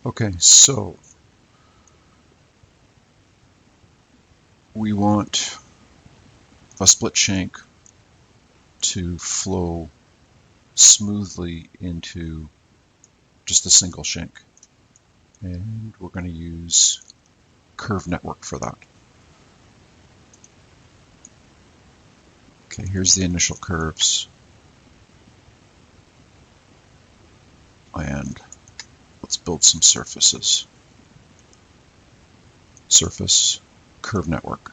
Okay, so we want a split shank to flow smoothly into just a single shank. And we're going to use curve network for that. Okay, here's the initial curves. And let's build some surfaces. Surface, curve network.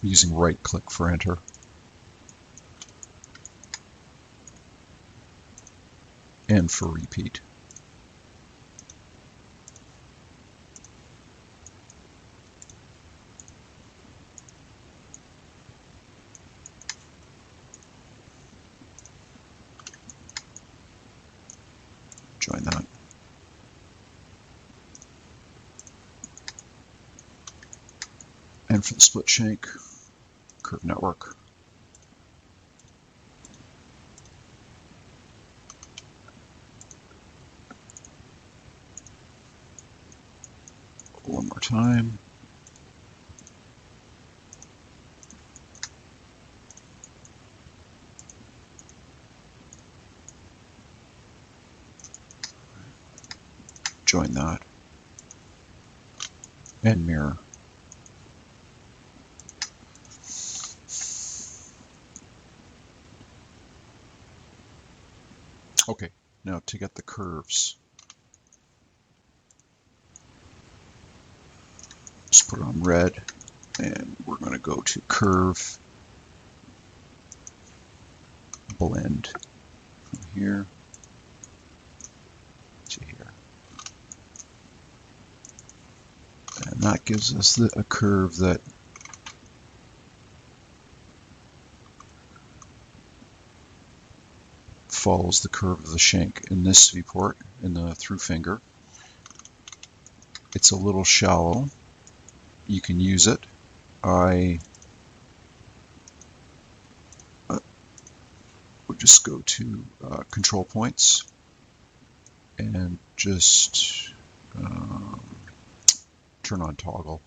Using right click for enter. And for repeat. Join that. And for the split shank, curve network. One more time. Join that. And mirror. Okay, now to get the curves, just put it on red, and we're going to go to curve, blend from here to here. And that gives us a curve that follows the curve of the shank in this viewport, in the through finger. It's a little shallow. You can use it. I would just go to control points and just turn on toggle.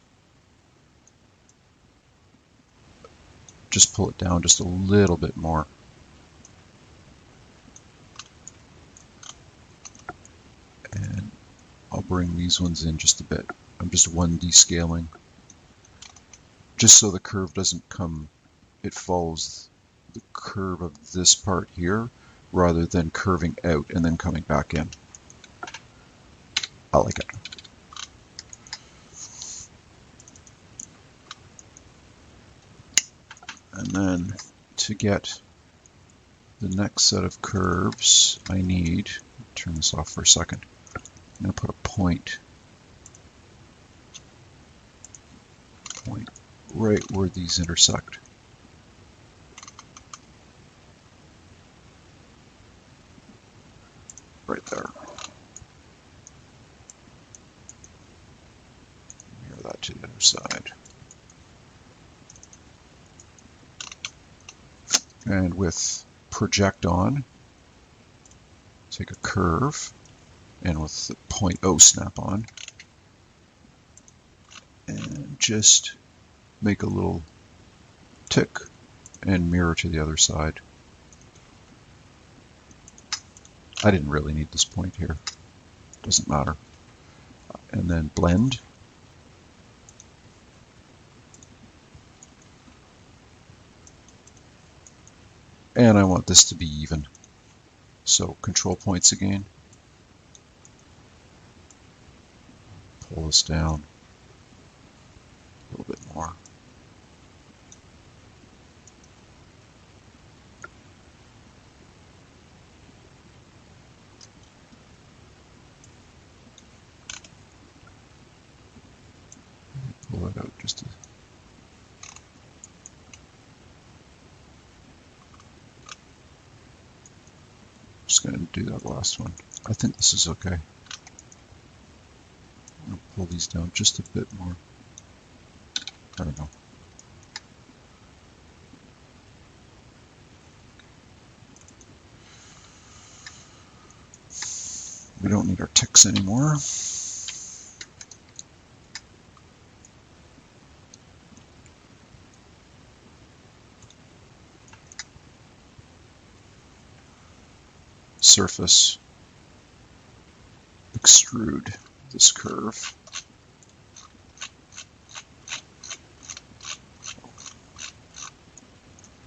Just pull it down just a little bit more. And I'll bring these ones in just a bit. I'm just 1D scaling. Just so the curve doesn't come, it follows the curve of this part here rather than curving out and then coming back in. I like it. And then to get the next set of curves, I need, turn this off for a second, I'm going to put a point right where these intersect. Right there. Mirror that to the other side. And with project on, take a curve, and with the 0.0 snap on, and just make a little tick and mirror to the other side. I didn't really need this point here. Doesn't matter. And then blend. And I want this to be even. So control points again. Pull this down a little bit more. Pull it out just a just going to do that last one. I think this is okay. I'm going to pull these down just a bit more. I don't know. We don't need our ticks anymore. Surface, extrude this curve.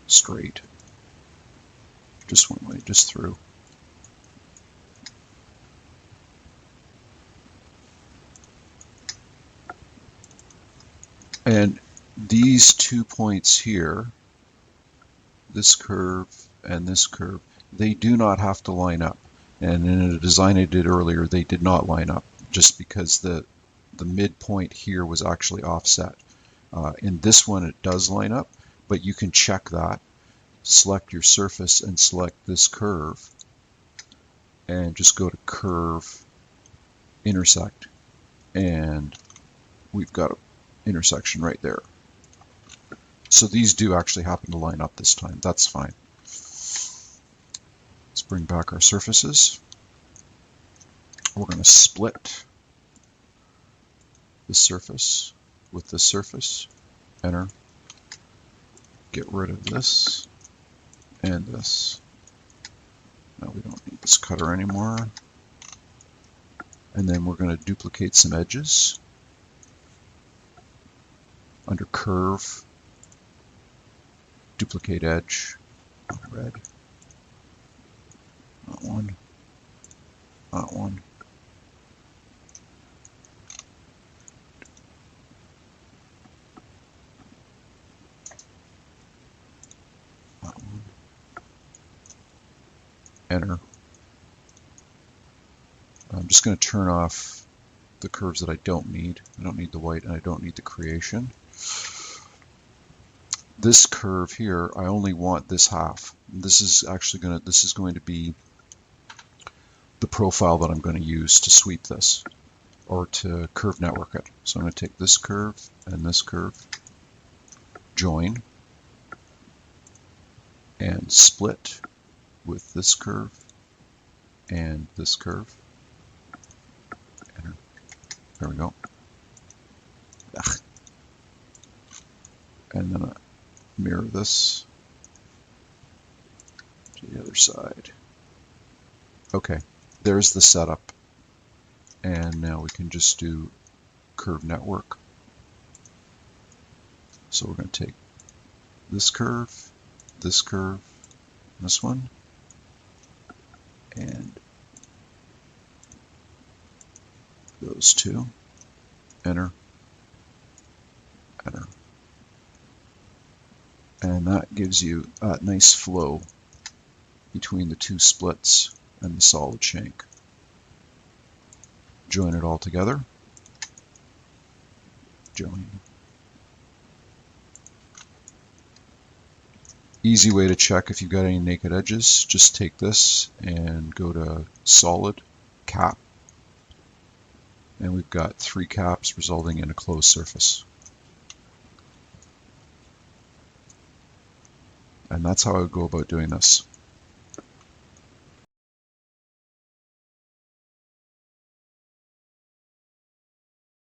Straight. Just one way, just through. And these 2 points here, this curve and this curve, they do not have to line up. And in a design I did earlier, they did not line up just because the midpoint here was actually offset. In this one it does line up, but you can check that. Select your surface and select this curve and just go to curve, intersect, and we've got an intersection right there. So these do actually happen to line up this time. That's fine. Let's bring back our surfaces. We're going to split this surface with this surface. Enter. Get rid of this and this. Now we don't need this cutter anymore. And then we're going to duplicate some edges. Under curve, duplicate edge, red. Not one. Not one. Not one. Enter. I'm just going to turn off the curves that I don't need. I don't need the white and I don't need the creation. This curve here, I only want this half. This is going to be the profile that I'm going to use to sweep this or to curve network it. So I'm going to take this curve and this curve, join, and split with this curve and this curve. Enter. There we go. Ugh. And then I mirror this to the other side. Okay, there's the setup. And now we can just do curve network. So we're going to take this curve, this one, and those two. Enter, enter. And that gives you a nice flow between the two splits and the solid shank. Join it all together. Join. Easy way to check if you've got any naked edges, just take this and go to solid, cap, and we've got 3 caps resulting in a closed surface. And that's how I would go about doing this.